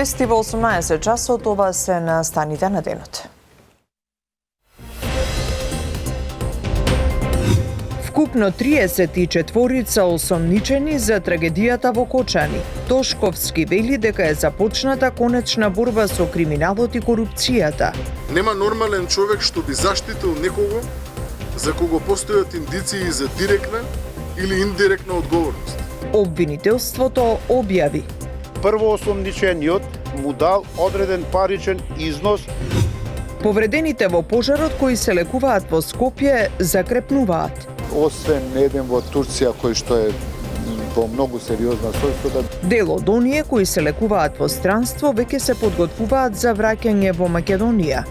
Вести во 18 часот, ова се настаните на денот. Вкупно 34 осомничени за трагедијата во Кочани. Тошковски вели дека е започната конечна борба со криминалот и корупцијата. Нема нормален човек што би заштитил некого за кого постојат индиции за директна или индиректна одговорност. Обвинителството објави. Прво осомничениот му дал одреден паричен износ. Повредените во пожарот кои се лекуваат во Скопје закрепнуваат. Освен еден во Турција кој што е во многу сериозна состојба. Дел од оние кои се лекуваат во странство веќе се подготвуваат за враќање во Македонија.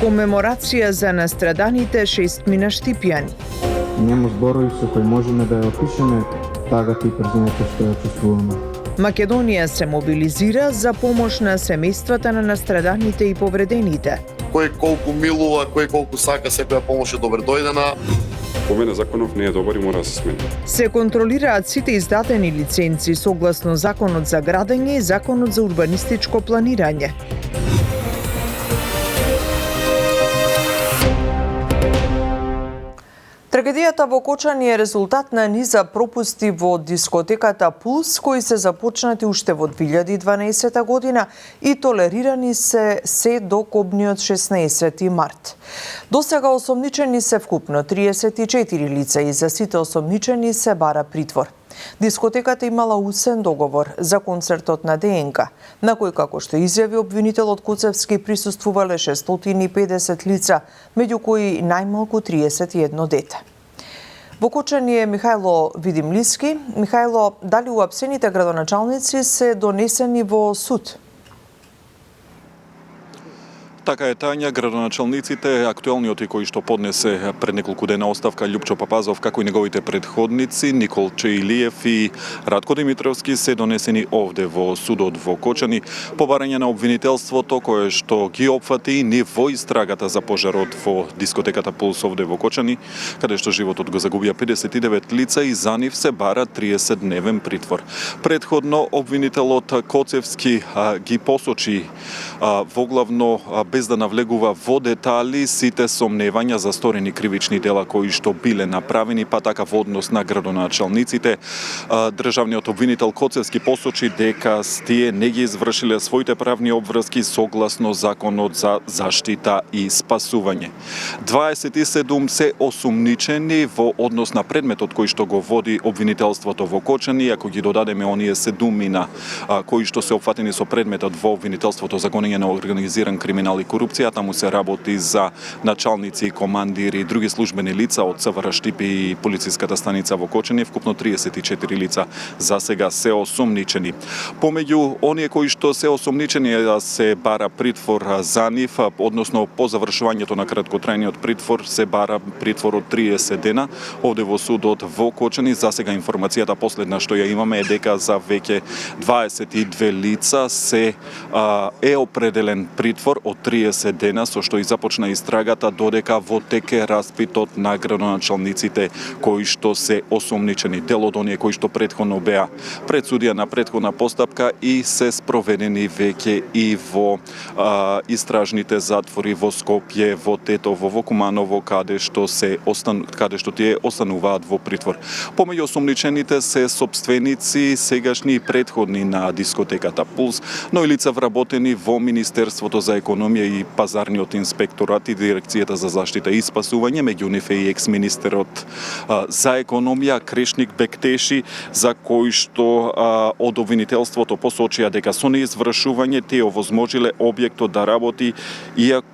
Комеморација за настраданите 6 мина Штипјани. Нема зборови со кои можеме да ја опишеме тагата и пржината што ја чувствуваме. Македонија се мобилизира за помош на семејствата на настраданите и повредените. Кој колку милува, кој колку сака, секоја помош е добре дојдена. По мене законов не е добар и мора да се смени. Се контролираат сите издадени лиценци согласно Законот за градење и Законот за урбанистичко планирање. Трагедијата во Кочани е резултат на низа пропусти во дискотеката Пулс, кои се започнати уште во 2012 година и толерирани се до кобниот 16 март. Досега осомничени се вкупно 34 лица и за сите осомничени се бара притвор. Дискотеката имала усен договор за концертот на ДНК, на кој, како што изјави обвинителот Куцевски, присуствувале 650 лица, меѓу кои најмалку 31 дете. Во Кочани е Михајло Видимлиски. Михајло, дали уапсените градоначалници се донесени во суд? Така е, Тања, градоначалниците, актуелниот и кој што поднесе пред неколку дена оставка Љупчо Папазов, како и неговите предходници Никол Чеилиев и Радко Димитровски, се донесени овде во судот во Кочани по барање на обвинителството кое што ги опфати ни во истрагата за пожарот во дискотеката Пулс овде во Кочани, каде што животот го загубија 59 лица и за нив се бара 30-дневен притвор. Предходно обвинителот Коцевски ги посочи воглавно без да навлегува во детали сите сомневања за сторени кривични дела кои што биле направени, па така во однос на градоначалниците. Државниот обвинител Коцевски посочи дека тие не ги извршиле своите правни обврски согласно Законот за заштита и спасување. 27 се осумничени во однос на предметот кој што го води обвинителството во Кочани, ако ги додадеме оние 7 мина кои што се опфатени со предметот во обвинителството за гонење на организиран криминал и корупција, таму се работи за началници и командири и други службени лица од СВР Штипи и полициската станица во Кочани, вкупно 34 лица за сега се осумничени. Помеѓу оние кои што се осумничени се бара притвор за нив, односно по завршувањето на краткотрајниот притвор се бара притвор од 30 дена овде во судот во Кочани. За сега информацијата последна што ја имаме е дека за веќе 22 лица се е определен притвор од 30 дена, со што и започна истрагата, додека во тек е распитот на градоначалниците кои што се осумничени. Дел од оние кои што претходно беа пред судија на претходна постапка и се спроведени веќе и во истражните затвори во Скопје, во Тетово, во Куманово, каде што тие остануваат во притвор. Помеѓу осумничените се сопственици сегашни и претходни на дискотеката Пулс, но и лица вработени во Министерството за економија и пазарниот инспекторат и дирекцијата за заштита и спасување, меѓу нив е и екс-министерот за економија Крешник Бектеши, за кој што од обвинителството посочија дека со неизвршување тие овозможиле објектот да работи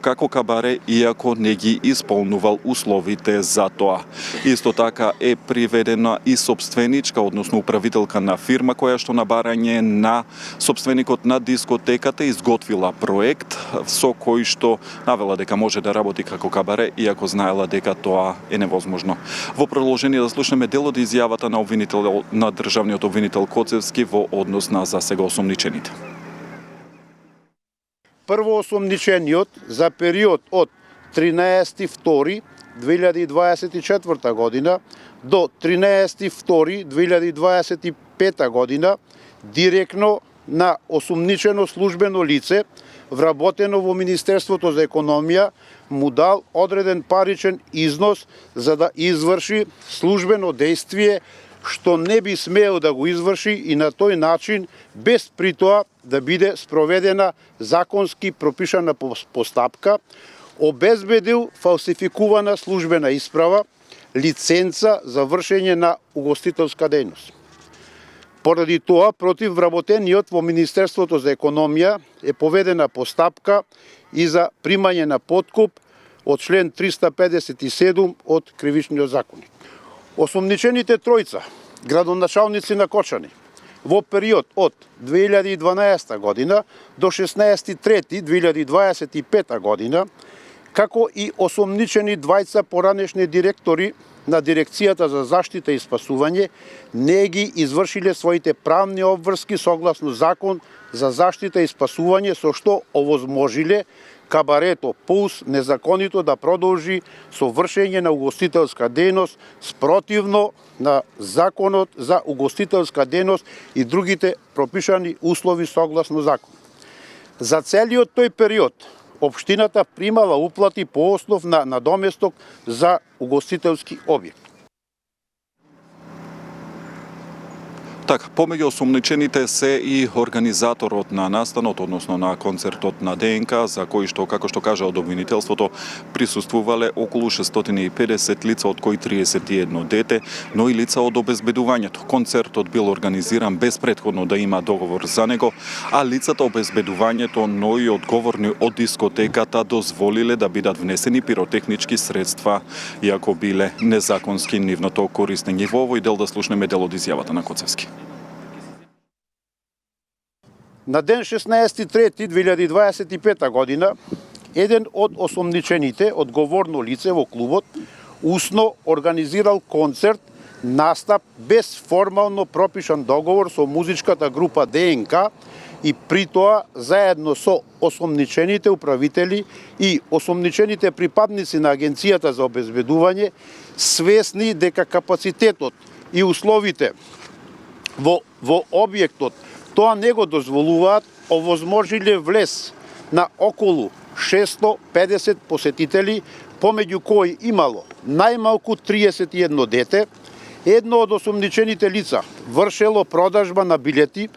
како кабаре, иако не ги исполнувал условите за тоа. Исто така е приведена и сопственичка, односно управителка на фирма, која што на барање на сопственикот на дискотеката изготвила проект со кој што навела дека може да работи како кабаре, иако знаела дека тоа е невозможно. Во продолжение да слушнеме дел од изјавата на државниот обвинител Коцевски во однос на за сега осумничените. Прво осумничениот за период од 13.2.2024 година до 13.2.2025 година директно на осумничено службено лице, вработено во Министерството за економија, му дал одреден паричен износ за да изврши службено дејствие што не би смеел да го изврши и на тој начин, без при тоа да биде спроведена законски пропишана постапка, обезбедил фалсификувана службена исправа, лиценца за вршење на угостителска дејност. Поради тоа, против вработениот во Министерството за економија е поведена постапка и за примање на подкуп од член 357 од Кривичниот законник. Осумничените тројца, градоначалници на Кочани, во период од 2012 година до 16.3.2025 година, како и осумничени двајца поранешни директори на Дирекцијата за заштита и спасување, не ги извршиле своите правни обврски согласно Закон за заштита и спасување, со што овозможиле кабарето Пулс незаконито да продолжи со вршење на угостителска дејност спротивно на Законот за угостителска дејност и другите пропишани услови согласно закон. За целиот тој период, општината примала уплати по основ на надоместок за угостителски објект. Така, помеѓу осумничените се и организаторот на настанот, односно на концертот на ДНК, за кој што, како што кажа од обвинителството, присуствувале околу 650 лица, од кои 31 дете, но и лица од обезбедувањето. Концертот бил организиран без претходно да има договор за него, а лицата обезбедувањето, но и одговорни од дискотеката дозволиле да бидат внесени пиротехнички средства, иако биле незаконски нивното користење. Во овој дел да слушнеме дел од изјавата на Коцевски. На ден 16.3.2025 година, еден од осумничените, одговорно лице во клубот, усно организирал концерт, настап без формално пропишан договор со музичката група ДНК и при тоа заедно со осумничените управители и осумничените припадници на Агенцијата за обезбедување, свесни дека капацитетот и условите во објектот тоа не го дозволуваат, овозможиле влез на околу 650 посетители, помеѓу кои имало најмалку 31 дете. Едно од осумничените лица вршело продажба на билети,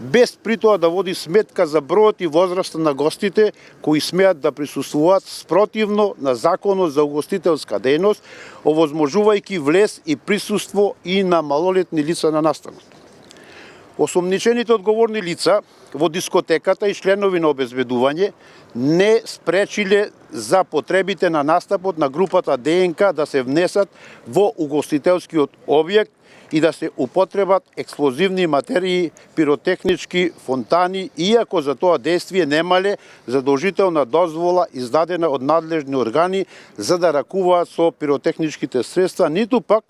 без при тоа да води сметка за бројот и возраста на гостите кои смеат да присуствуваат спротивно на Законот за угостителска дејност, овозможувајќи влез и присуство и на малолетни лица на настанот. Осумничените одговорни лица во дискотеката и членови на обезбедување не спречиле за потребите на настапот на групата ДНК да се внесат во угостителскиот објект и да се употребат експлозивни материи, пиротехнички фонтани, иако за тоа действие немале задолжителна дозвола издадена од надлежни органи за да ракуваат со пиротехничките средства, ниту пак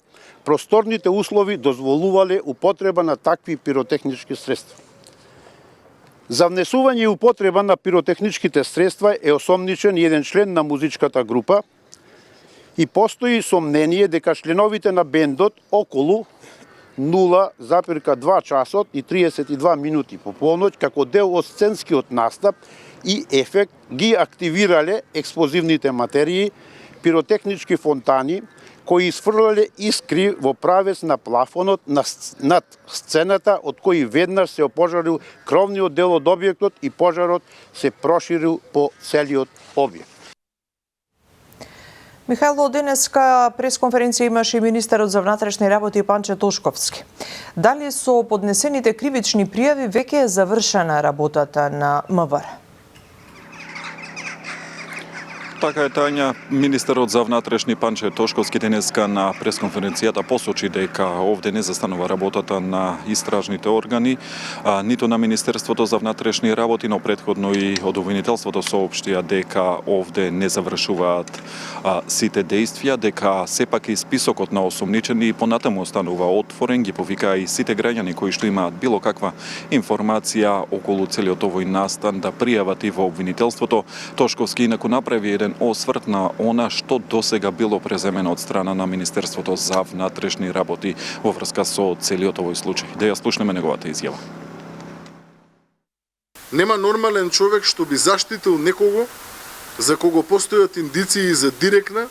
просторните услови дозволувале употреба на такви пиротехнички средства. За внесување и употреба на пиротехничките средства е осомничен еден член на музичката група и постои сомнение дека членовите на бендот околу 0,2 часот и 32 минути по полноќ како дел од сценскиот настап и ефект ги активирале експлозивните материи, пиротехнички фонтани, кои изфрлале искри во правец на плафонот над сцената, од кои веднаш се опожарил кровниот дел од објектот и пожарот се проширил по целиот објект. Михајло, денеска пресконференција имаше и министерот за внатрешни работи Панче Тошковски. Дали со поднесените кривични пријави веќе е завршена работата на МВР? Така е, Тања. Министерот за внатрешни Панче Тошковски денеска на пресконференцијата посочи дека овде не застанува работата на истражните органи, ниту на Министерството за внатрешни работи, но претходно и од обвинителството соопштија дека овде не завршуваат сите действија, дека сепак и списокот на осумничени понатаму останува отворен, ги повикаа и сите граѓани кои што имаат било каква информација околу целиот овој настан да пријават и во обвинителството. Тошковски инаку направи еден осврт на она што досега било преземено од страна на Министерството за внатрешни работи во врска со целиот овој случај. Да ја слушнеме неговата изјава. Нема нормален човек што би заштитил некого за кого постојат индиции за директна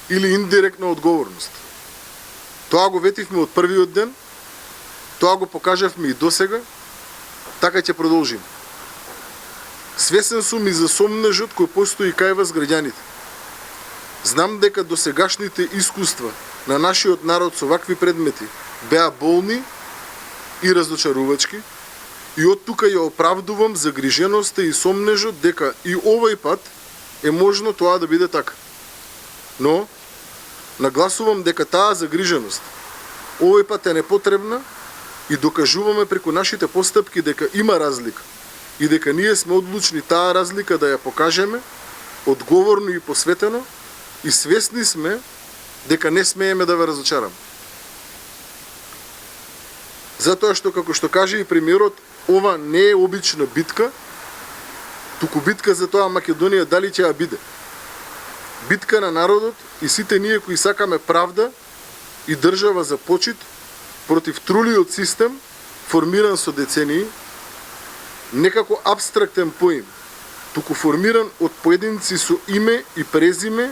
или индиректна одговорност. Тоа го ветивме од првиот ден, тоа го покажавме и досега, така ќе продолжим. Свесен сум и за сомнежот кој постои кај вас граѓаните. Знам дека досегашните искуства на нашиот народ со вакви предмети беа болни и разочарувачки и од тука ја оправдувам загриженоста и сомнежот дека и овој пат е можно тоа да биде така. Но, нагласувам дека таа загриженост овој пат е непотребна и докажуваме преку нашите постапки дека има разлика и дека ние сме одлучни таа разлика да ја покажеме одговорно и посветено и свесни сме дека не смееме да ве разочараме. Затоа што, како што каже и премиерот, ова не е обична битка, туку битка за тоа Македонија дали ќе ја биде. Битка на народот и сите ние кои сакаме правда и држава за почит против трулиот систем, формиран со децении, некако абстрактен поим, туку формиран од поединци со име и презиме,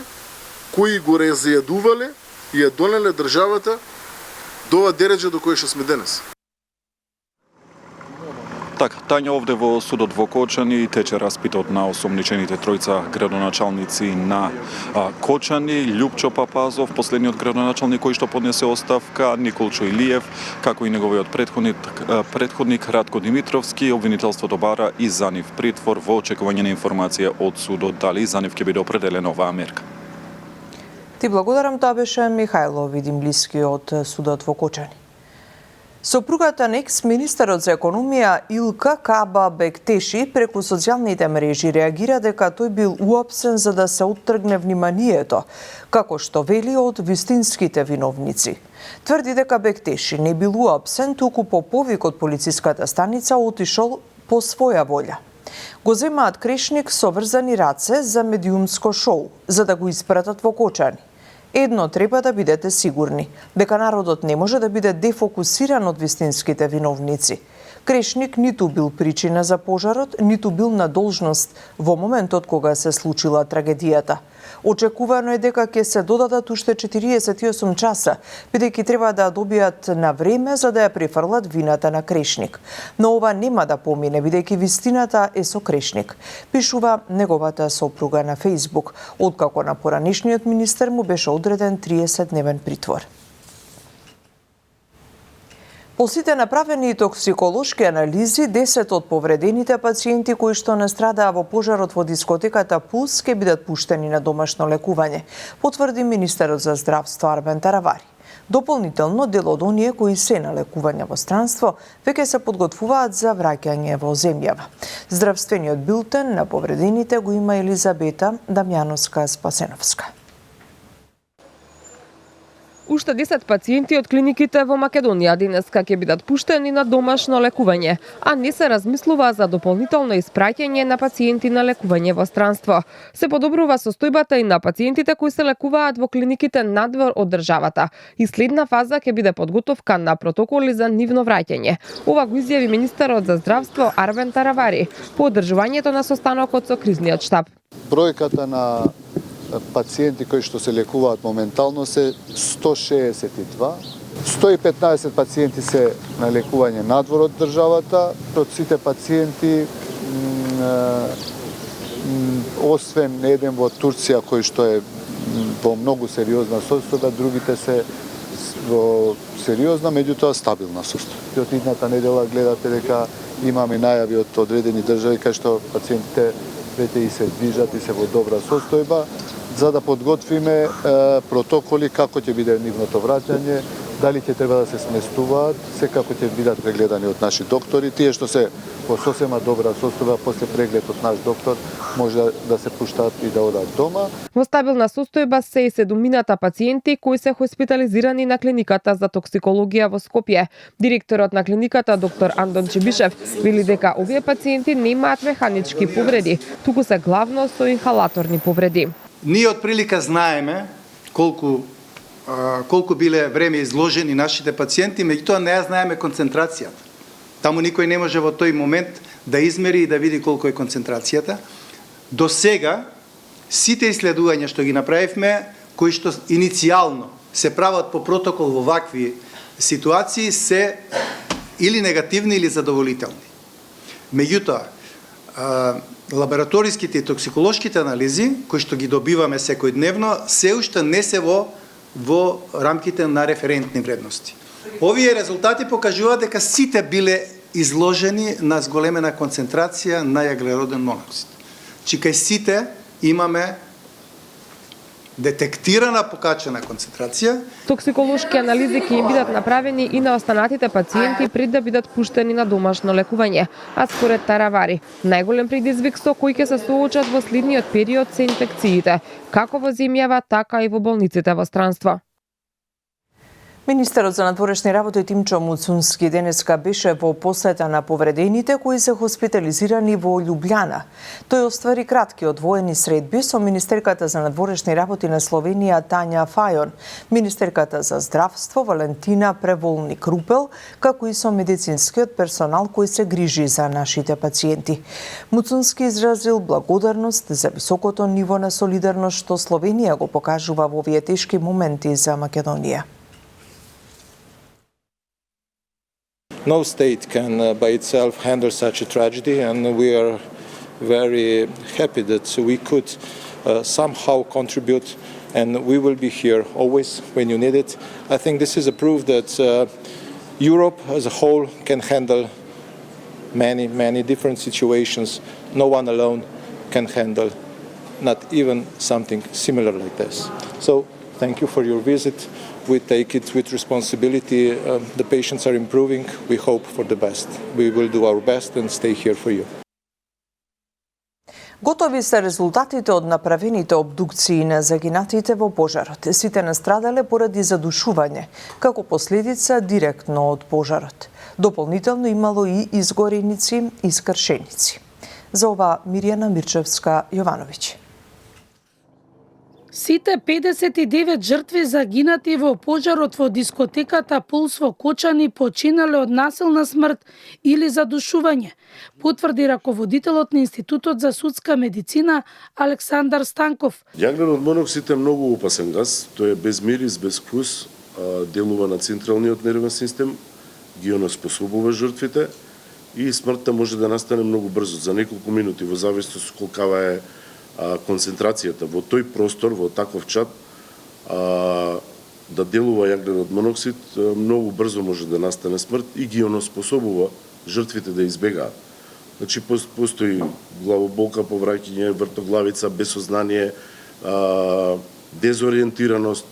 кои го разјадувале и ја донеле државата до ова дереđа до кое што сме денес. Така, Тања, овде во судот во Кочани тече распитот на осомничените тројца градоначалници на Кочани, Љупчо Папазов, последниот градоначалник кој што поднесе оставка, Николчо Илиев, како и неговиот претходник Радко Димитровски. Обвинителството бара и за нив притвор во очекување на информација од судот дали за нив ќе биде определена оваа мерка. Ти благодарам, тоа беше Михајло Видимлиски од судот во Кочани. Сопругата на екс-министерот за економија Илка Каба Бектеши преку социјалните мрежи реагира дека тој бил уапсен за да се оттргне вниманието, како што вели од вистинските виновници. Тврди дека Бектеши не бил уапсен, туку по повик од полициската станица отишол по своја волја. Го земаат крешник со врзани раце за медиумско шоу, за да го испратат во Кочани. Едно треба да бидете сигурни, дека народот не може да биде дефокусиран од вистинските виновници. Крешник ниту бил причина за пожарот, ниту бил на должност во моментот кога се случила трагедијата. Очекувано е дека ќе се додадат уште 48 часа, бидејќи треба да добијат на време за да ја префрлат вината на Крешник. Но ова нема да помине, бидејќи вистината е со Крешник, пишува неговата сопруга на Фејсбук, откако на поранешниот министер му беше одреден 30-дневен притвор. По сите направени токсиколошки анализи, 10 од повредените пациенти кои што настрадаа во пожарот во дискотеката Пулс ќе бидат пуштени на домашно лекување, потврди министерот за здравство Арбен Таравари. Дополнително, дел од оние кои се на лекување во странство веќе се подготвуваат за враќање во земјава. Здравствениот билтен на повредените го има Елизабета Дамјановска-Спасеновска. Уште 10 пациенти од клиниките во Македонија денеска ќе бидат пуштени на домашно лекување, а не се размислува за дополнително испраќање на пациенти на лекување во странство. Се подобрува состојбата и на пациентите кои се лекуваат во клиниките надвор од државата и следна фаза ќе биде подготовка на протоколи за нивно враќање. Ова го изјави министерот за здравство Арбен Таравари по одржувањето на состанокот со кризниот штаб. Бројката на пациенти кои што се лекуваат моментално се 162. 115 пациенти се на лекување надвор од државата. Од сите пациенти, освен еден во Турција кој што е во многу сериозна состојба, другите се во сериозна, меѓутоа стабилна состојба. Од идната недела гледате дека имаме најави од одредени држави кај што пациентите веќе и се движат и се во добра состојба, за да подготвиме протоколи како ќе биде нивното враќање, дали ќе треба да се сместуваат, секако ќе бидат прегледани од наши доктори. Тие што се во сосема добра состојба, после преглед од наш доктор, може да се пуштаат и да одат дома. Во стабилна состојба се и 7 пациенти кои се хоспитализирани на клиниката за токсикологија во Скопје. Директорот на клиниката доктор Андон Чебишев вели дека овие пациенти немаат механички повреди, туку се главно со инхалаторни повреди. Ние од прилика знаеме колку биле време изложени нашите пациенти, меѓутоа не ја знаеме концентрацијата. Таму никој не може во тој момент да измери и да види колку е концентрацијата. До сега, сите исследувања што ги направивме, кои што иницијално се прават по протокол во вакви ситуации, се или негативни или задоволителни. Меѓутоа, лабораториските и токсиколошките анализи, кои што ги добиваме секојдневно, се уште не се во рамките на референтни вредности. Овие резултати покажуваат дека сите биле изложени на зголемена концентрација на јаглероден моноксид. Чи кај сите имаме детектирана покачена концентрација. Токсиколошки анализи ќе им бидат направени и на останатите пациенти пред да бидат пуштени на домашно лекување. А според Таравари, најголем предизвик со кој ќе се соочат во следниот период се инфекциите, како во земјава, така и во болниците во странство. Министерот за надворешни работи Тимчо Муцунски денеска беше во посета на повредените кои се хоспитализирани во Љубљана. Тој оствари кратки одвоени средби со министерката за надворешни работи на Словенија Тања Фајон, министерката за здравство Валентина Преволник Рупел, како и со медицинскиот персонал кој се грижи за нашите пациенти. Муцунски изразил благодарност за високото ниво на солидарност што Словенија го покажува во овие тешки моменти за Македонија. No state can by itself handle such a tragedy, and we are very happy that we could somehow contribute, and we will be here always when you need it. I think this is a proof that Europe as a whole can handle many different situations. No one alone can handle not even something similar like this. So thank you for your visit. We take it with responsibility. The patients are improving. We hope for the best. We will do our best and stay here for you. Готови се резултатите од направените обдукции на загинатите во пожарот. Сите настрадале поради задушување, како последица директно од пожарот. Дополнително имало и изгореници и скршеници. За ова Мирјана Мирчевска Јовановиќ. Сите 59 жртви загинати во пожарот во дискотеката Пулс во Кочани починале од насилна смрт или задушување, потврди раководителот на Институтот за судска медицина Александар Станков. Јаглерод моноксид е многу опасен газ, тој е без мирис, без вкус, делува на централниот нервен систем, ги онеспособува жртвите и смртта може да настане многу брзо, за неколку минути, во зависност колкава е концентрацијата во тој простор, во таков чад, да делува јаглерод моноксид, многу брзо може да настане смрт и ги онеспособува жртвите да избегаат. Значи, постои главоболка, повраќање, вртоглавица, безсознание, дезориентираност,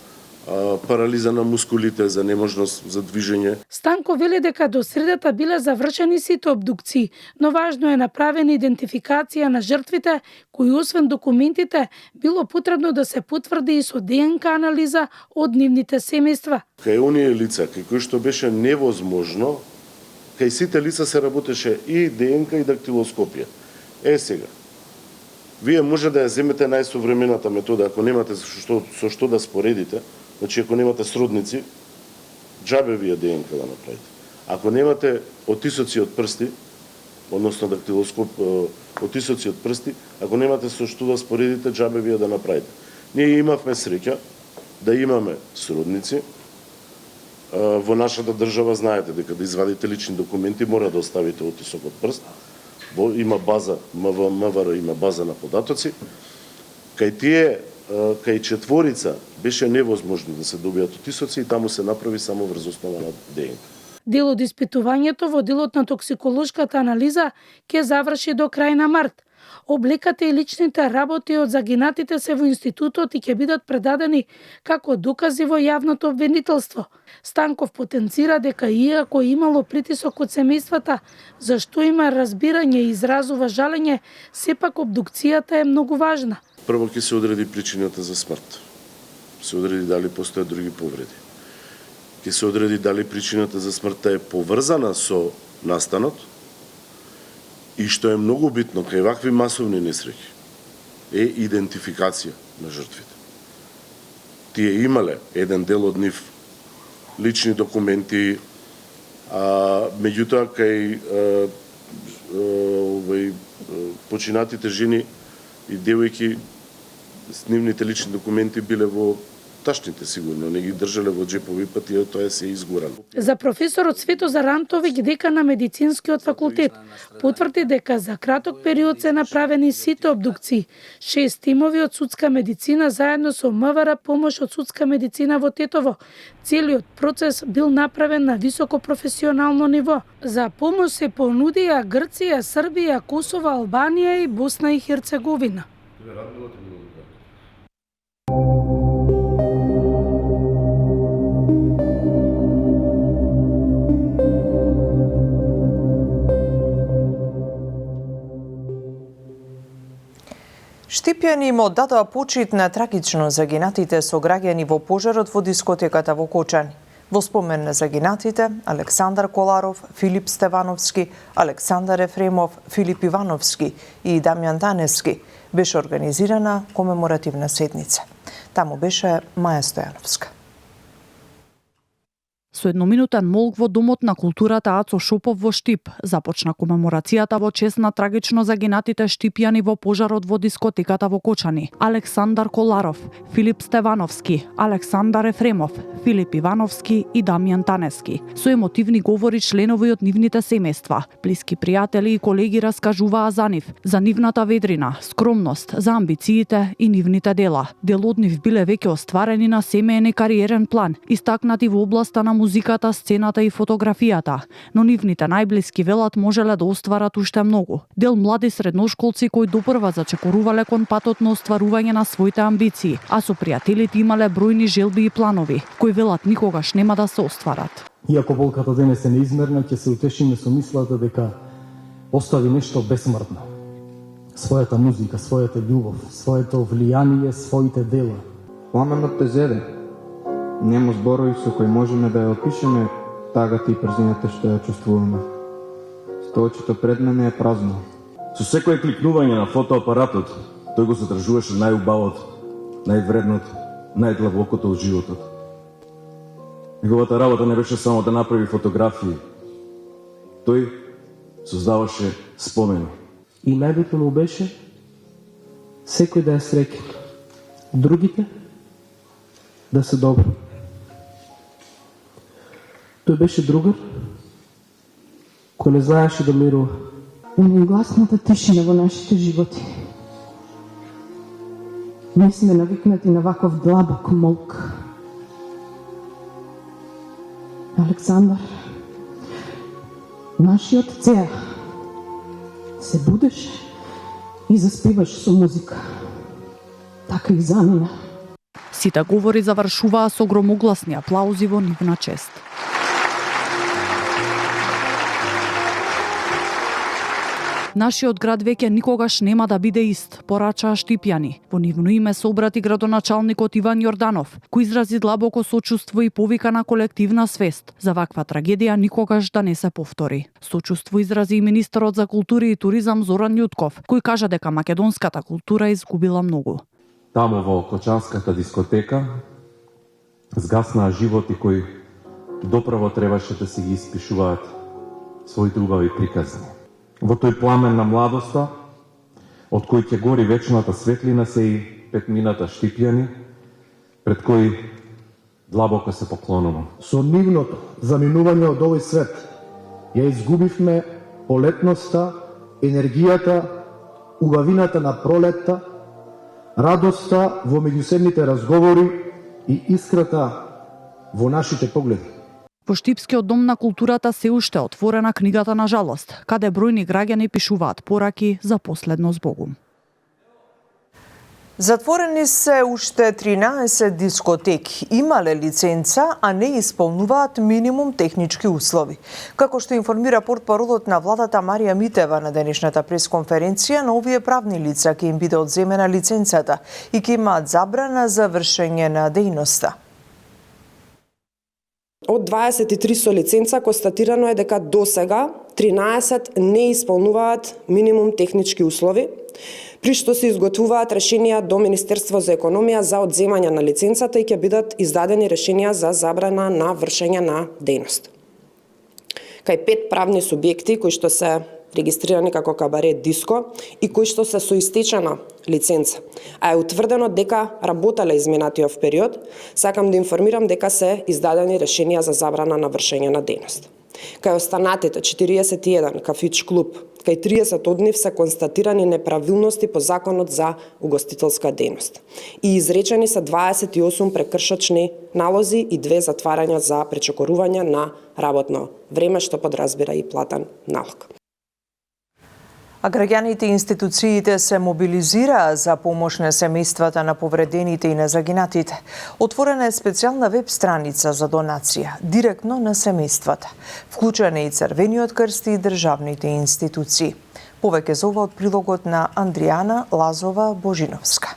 парализа на мускулите, за неможност за движење. Станко вели дека до средата биле завршени сите обдукции, но важно е направена идентификација на жртвите, кои освен документите било потребно да се потврди и со ДНК анализа од нивните семејства. Кај оние лица, кај кои што беше невозможно, кај сите лица се работеше и ДНК и дактилоскопија. Сега, вие може да ја земете најсовремената метода, ако немате со што да споредите. Значи, ако немате сродници, џабе вие ДНК да направите. Ако немате отисоци од прсти, односно дактилоскоп, отисоци од прсти, ако немате со што да споредите, џабе вие да направите. Ние имавме среќа да имаме сродници. Во нашата држава знаете дека да извадите лични документи мора да оставите отисок од прст. Има база, МВР има база на податоци. Кај четворица беше невозможно да се добијат отисоци и таму се направи само врз основа на ДНК. Дел од испитувањето во делот на токсиколошката анализа ќе заврши до крај на март. Облеката и личните работи од загинатите се во институтот и ќе бидат предадени како докази во јавното обвинителство. Станков потенцира дека иако имало притисок од семејствата, зашто има разбирање и изразува жалење, сепак обдукцијата е многу важна. Прво ќе се одреди причината за смрт. Се одреди дали постојат други повреди. Ќе се одреди дали причината за смртта е поврзана со настанот. И што е многу битно кај вакви масовни несреќи е идентификација на жртвите. Тие имале еден дел од нив лични документи, меѓутоа кај починатите жени и девојки с нивните лични документи биле во ташните сигурно, не ги држале во джепови, па тие тоа се изгорало. За професорот Светозар Антовиќ, декан на медицинскиот факултет, потврди дека за краток период се направени сите обдукции. 6 тимови од судска медицина заедно со МВР помош од судска медицина во Тетово. Целиот процес бил направен на високо професионално ниво. За помош се понудија Грција, Србија, Косово, Албанија и Босна и Херцеговина. Штипјани им оддадоа почит на трагично загинатите сограѓани во пожарот во дискотеката во Кочани. Во спомен на загинатите, Александар Коларов, Филип Стевановски, Александар Ефремов, Филип Ивановски и Дамјан Таневски беше организирана комеморативна седница. Таму беше Маја Стојановска. Со едноминутен молк во Домот на културата Ацо Шопов во Штип започна комеморацијата во чест на трагично загинатите штипјани во пожарот во дискотеката во Кочани. Александар Коларов, Филип Стевановски, Александар Ефремов, Филип Ивановски и Дамјан Таневски. Со емотивни говори членови од нивните семејства, блиски пријатели и колеги раскажуваа за нив, за нивната ведрина, скромност, за амбициите и нивните дела. Дел од нив биле веќе остварени на семеен и кариерен план, истакнати во областа на музиката, сцената и фотографијата, но нивните најблиски велат можеле да остварат уште многу. Дел млади средношколци кои допрва зачекорувале кон патот на остварување на своите амбиции, а со пријателите имале бројни желби и планови, кои велат никогаш нема да се остварат. Иако болката денес е неизмерна, ќе се утешиме со мислата дека остави нешто бесмртно. Својата музика, својата љубов, своето влијание, своите дела. Пламенот те зеде. Нема зборови со кои можеме да ја опишеме тагата и прзината што ја чувствуваме. Столчето пред мене е празно. Со секое кликнување на фотоапаратот, тој го задржуваше најубавот, највреднот, најдлабокото од животот. Неговата работа не беше само да направи фотографии. Тој создаваше спомени. И најбитно му беше секој да ја среќа. Другите да се добри. Тој беше другар кој не знаеше да мирува. Негласната тишина во нашите животи. Не сме навикнати на ваков длабок молк. Александар, нашиот цеа, се будеше и заспиваше со музика. Така и замина. Сите говори завршуваа со громогласни аплаузи во нивна чест. Нашиот град веќе никогаш нема да биде ист, порачаа штипјани. Во нивно име се обрати градоначалникот Иван Јорданов, кој изрази длабоко сочувство и повика на колективна свест за ваква трагедија никогаш да не се повтори. Сочувство изрази и министерот за култура и туризам Зоран Љутков, кој кажа дека македонската култура изгубила многу. Таму во Кочанската дискотека згаснаа животи кои допрво требаше да си ги испишуваат своите убави приказни. Во тој пламен на младоста, од кој ќе гори вечната светлина, се и петмината штипјани, пред кои длабоко се поклонувам. Со нивното заминување од овој свет, ја изгубивме полетноста, енергијата, убавината на пролетта, радоста во меѓусебните разговори и искрата во нашите погледи. Во Штипскиот дом на културата се уште отворена книгата на жалост, каде бројни граѓани пишуваат пораки за последно збогум. Затворени се уште 13 дискотеки. Имале лиценца, а не исполнуваат минимум технички услови. Како што информира портпаролот на владата Марија Митева на денешната пресконференција, на овие правни лица ќе им биде одземена лиценцата и ќе имаат забрана за вршење на дејноста. Од 23 со лиценца констатирано е дека досега 13 не исполнуваат минимум технички услови, при што се изготвуваат решенија до Министерство за економија за одземање на лиценцата и ќе бидат издадени решенија за забрана на вршење на дејност. Кај 5 правни субјекти кои што се регистрирани како кабаре диско и кои што се со истечена лиценца, а е утврдено дека работеле изминатиот период, сакам да информирам дека се издадени решенија за забрана на вршење на дејност. Кај останатите 41 кафич клуб, кај 30 од нив се констатирани неправилности по Законот за угостителска дејност и изречени се 28 прекршочни налози и 2 затварања за пречекорување на работно време, што подразбира и платен налог. А граѓаните и институциите се мобилизираа за помош на семејствата на повредените и на загинатите. Отворена е специјална веб страница за донација, директно на семејствата. Вклучен е и Црвениот крст и државните институции. Повеќе за ова од прилогот на Андријана Лазова Божиновска.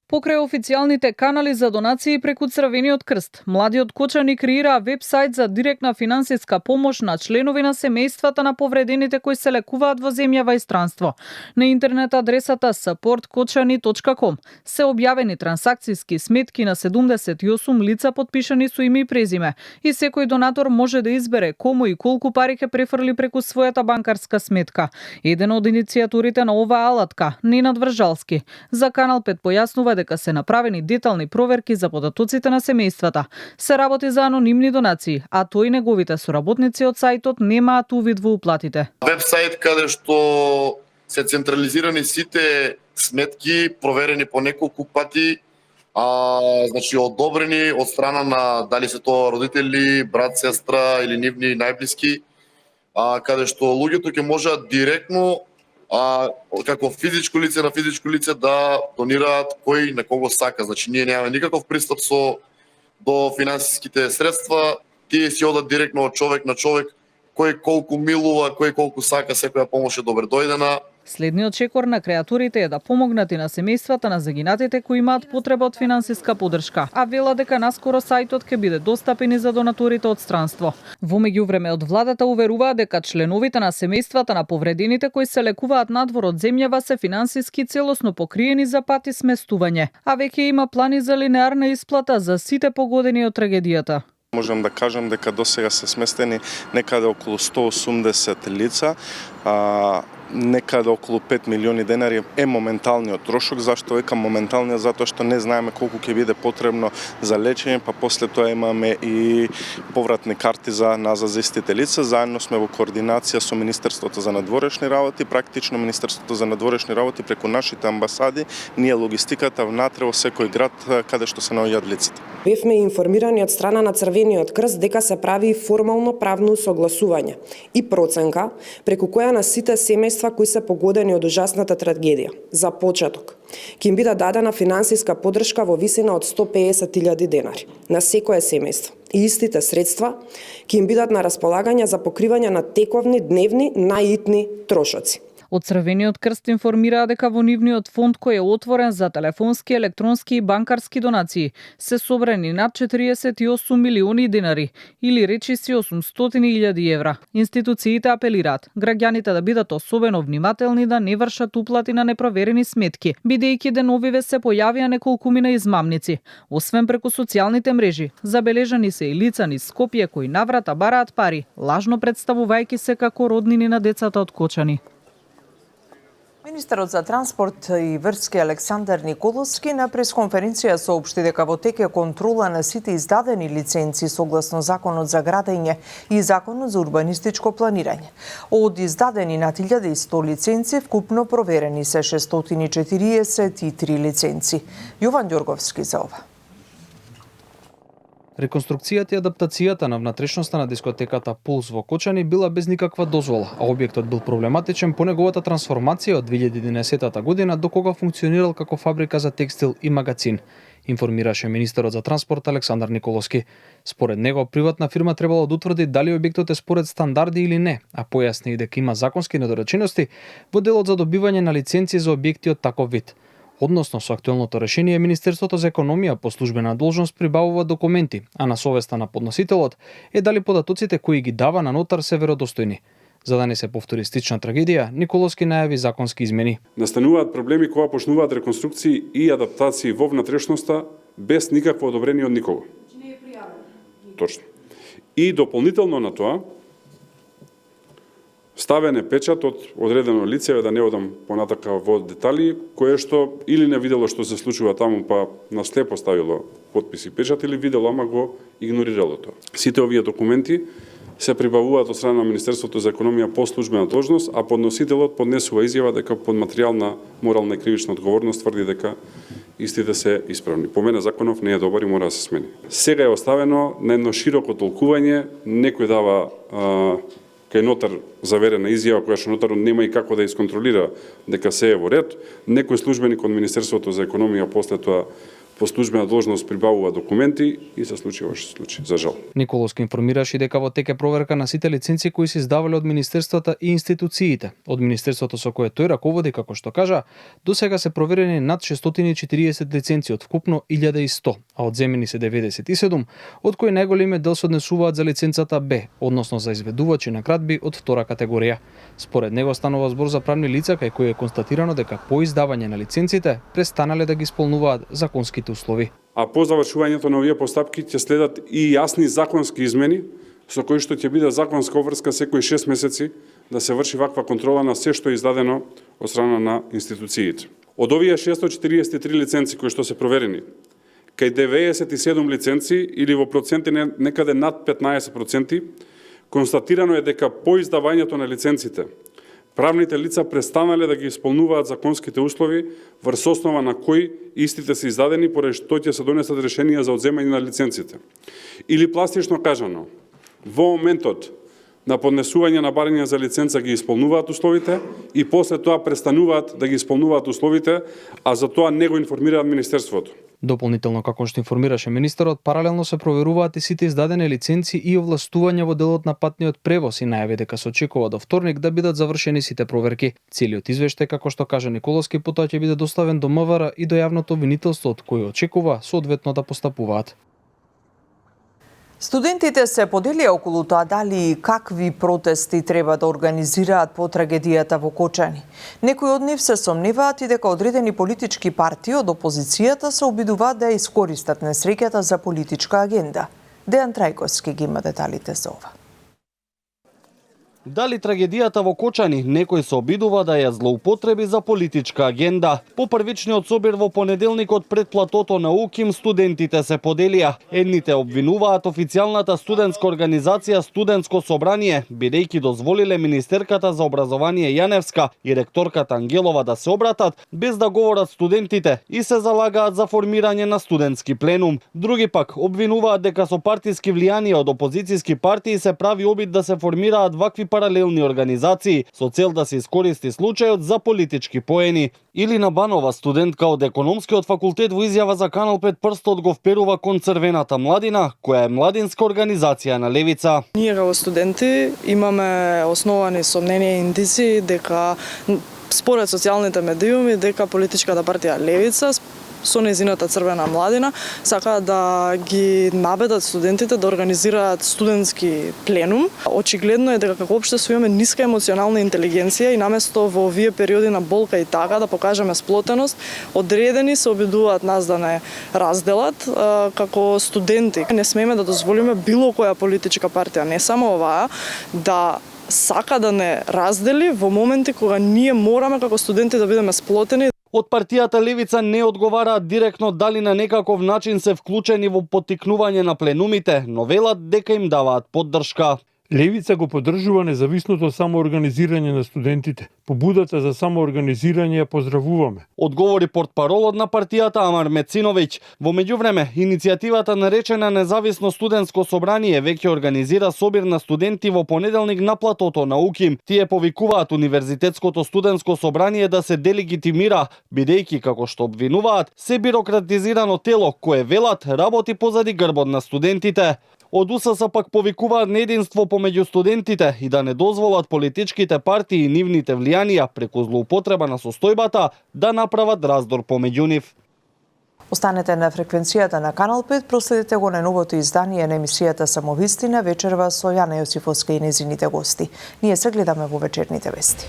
Покрај официјалните канали за донации преку Црвениот крст, младиот кочани креираа веб-сајт за директна финансиска помош на членови на семејствата на повредените кои се лекуваат во земјава и странство. На интернет адресата supportkočani.com се објавени трансакцијски сметки на 78 лица подпишани со име и презиме и секој донатор може да избере кому и колку пари ќе префрли преку својата банкарска сметка. Еден од иницијаторите на оваа алатка, Ненад Вржалски, за Канал 5 појаснува дека се направени детални проверки за податоците на семејствата. Се работи за анонимни донации, а тој и неговите соработници од сајтот немаат увид во уплатите. Веб-сајт каде што се централизирани сите сметки, проверени по неколку пати, значи одобрени од страна на дали се тоа родители, брат, сестра или нивни најблиски, каде што луѓето ќе можат директно како физичко лице на физичко лице да донираат кој на кого сака. Значи ние немаме никаков пристап до финансиските средства, тие си одат директно од човек на човек, кој колку милува, кој колку сака, секоја помош е добре дојдена. Следниот чекор на креатурите е да помогнат и на семејствата на загинатите кои имаат потреба од финансиска поддршка, а вела дека наскоро сајтот ќе биде достапен и за донаторите од странство. Во меѓувреме од владата уверуваат дека членовите на семејствата на повредените кои се лекуваат надвор од земјава се финансиски целосно покриени за пати сместување, а веќе има плани за линеарна исплата за сите погодени од трагедијата. Можам да кажам дека досега се сместени некаде околу 180 лица, некаде околу 5 милиони денари е моменталниот трошок. Зашто векам моменталниот? Затоа што не знаеме колку ќе биде потребно за лечење, па после тоа имаме и повратни карти за назад за истите лица. Заедно сме во координација со Министерството за надворешни работи, практично Министерството за надворешни работи преку нашите амбасади, ние логистиката внатре во секој град каде што се наоѓаат лицата. Бевме информирани од страна на Црвениот крст дека се прави формално правно согласување и проценка преку која на сите семејства кои се погодени од ужасната трагедија за почеток ќе им биде дадена финансиска поддршка во висина од 150.000 денари на секое семејство. И истите средства ќе им бидат на располагање за покривање на тековни, дневни, најитни трошоци. Од Црвениот крст информираа дека во нивниот фонд кој е отворен за телефонски, електронски и банкарски донации се собрани над 48 милиони денари или речиси 800.000 евра. Институциите апелираат граѓаните да бидат особено внимателни да не вршат уплати на непроверени сметки, бидејќи деновиве се појавија неколкумина измамници. Освен преку социјалните мрежи, забележани се и лица низ Скопје кои наврата бараат пари, лажно представувајќи се како роднини на децата од Кочани. Министерот за транспорт и врски Александар Николовски на пресконференција соопшти дека во тек е контрола на сите издадени лиценци согласно Законот за градење и Законот за урбанистичко планирање. Од издадени над 1100 лиценци, вкупно проверени се 643 лиценци. Јован Ѓорговски за ова. Реконструкцијата и адаптацијата на внатрешноста на дискотеката Пулс во Кочани била без никаква дозвола, а објектот бил проблематичен по неговата трансформација од 2011 година до кога функционирал како фабрика за текстил и магазин, информираше министерот за транспорт Александар Николовски. Според него, приватна фирма требало да утврди дали објектот е според стандарди или не, а појасни и дека има законски недоречености во делот за добивање на лиценци за објекти од таков вид. Односно, со актуелното решение, Министерството за економија по службена должност прибавува документи, а на совеста на подносителот е дали податоците кои ги дава на нотар се веродостојни. За да не се повтори слична трагедија, Николовски најави законски измени. Настануваат проблеми кога почнуваат реконструкции и адаптации во внатрешноста без никакво одобрение од никого. Точно. И дополнително на тоа, ставен е печат од одредено лице, да не одам понатака во детали, кое што или не видело што се случува таму, па на слепо ставило потпис и печат, или видело, ама го игнорирало тоа. Сите овие документи се прибавуваат од страна на Министерството за економија по службена должност, а подносителот поднесува изјава дека под материјална, морална и кривична одговорност тврди дека истите се исправни. По мене законов не е добар и мора да се смени. Сега е оставено на едно широко толкување, некој дава кај нотар заверена изјава која што нотарот нема и како да исконтролира дека се е во ред, некој службеник од Министерството за економија после тоа по службена должност прибавува документи и се случи ова што се случи, за жал. Николовски информираше дека во тек е проверка на сите лиценци кои се издавале од министерствата и институциите. Од министерството со кое тој раководи, како што кажа, досега се проверени над 640 лиценци од вкупно 1100, а одземени се 97, од кои најголемиот дел се однесуваат за лиценцата Б, односно за изведувачи на крадби од втора категорија. Според него станува збор за правни лица кај кои е констатирано дека по издавање на лиценците престанале да ги исполнуваат законските услови. А по завршувањето на овие постапки ќе следат и јасни законски измени со кои што ќе биде законска обврска секои 6 месеци да се врши ваква контрола на се што е издадено од страна на институциите. Од овие 643 лиценци кои што се проверени, кај 97 лиценци или во проценти некаде над 15%, констатирано е дека по издавањето на лиценците правните лица престанале да ги исполнуваат законските услови врз основа на кои истите се издадени, поради што ќе се донесат решенија за одземање на лиценците. Или пластично кажано, во моментот на поднесување на барања за лиценца ги исполнуваат условите и после тоа престануваат да ги исполнуваат условите, а за тоа не го информираат Министерството. Дополнително, како што информираше министерот, паралелно се проверуваат и сите издадени лиценци и овластувања во делот на патниот превоз и најави дека се очекува до вторник да бидат завршени сите проверки. Целиот извештај, како што кажа Николовски, потоа ќе биде доставен до МВР и до јавното обвинителство, од кој очекува соодветно да постапуваат. Студентите се поделија околу тоа дали и какви протести треба да организираат по трагедијата во Кочани. Некои од нив се сомневаат и дека одредени политички партии од опозицијата се обидуваат да ја искористат несреќата за политичка агенда. Дејан Трајковски ги има деталите за ова. Дали трагедијата во Кочани некој се обидува да ја злоупотреби за политичка агенда? По првичниот собир во понеделникот пред платото на УКИМ студентите се поделија. Едните обвинуваат официјалната студентска организација Студентско собрание, бидејќи дозволиле министерката за образование Јаневска и ректорката Ангелова да се обратат без да говорат студентите и се залагаат за формирање на студентски пленум. Други пак обвинуваат дека со партиски влијанија од опозицијски партии се прави обид да се формираат вакви паралелни организации со цел да се искористи случајот за политички поени. Илина Банова, студентка од економскиот факултет, во изјава за Канал 5 прстот го вперува кон Црвената младина, која е младинска организација на левица. Ние како студенти имаме основани сомненија и индици дека според социјалните медиуми дека политичката партија Левица со незината Црвена младина сака да ги набедат студентите да организираат студентски пленум. Очигледно е дека како општество имаме ниска емоционална интелигенција и наместо во овие периоди на болка и тага да покажеме сплотеност, одредени се обидуваат нас да не разделат како студенти. Не смееме да дозволиме било која политичка партија, не само оваа, да сака да не раздели во моменти кога ние мораме како студенти да бидеме сплотени. Од партијата Левица не одговараат директно дали на некаков начин се вклучени во поттикнување на пленумите, но велат дека им даваат поддршка. Левица го поддржува независното самоорганизирање на студентите. Побудата за самоорганизирање ја поздравуваме. Одговори портпаролот на партијата Амар Мециновиќ. Во меѓувреме, иницијативата наречена Независно студентско собрание веќе организира собир на студенти во понеделник на платото на УКИМ. Тие повикуваат Универзитетското студентско собрание да се делегитимира, бидејќи, како што обвинуваат, се бирократизирано тело кое велат работи позади грбот на студентите. Од УСС пак повикуваат на единство помеѓу студентите и да не дозволат политичките партии и нивните влијанија преку злоупотреба на состојбата да направат раздор помеѓу нив. Останете на фреквенцијата на Канал 5, проследете го на новото издание на емисијата Самовистина вечерва со Јана Јосифовска и незините гости. Ние се гледаме во вечерните вести.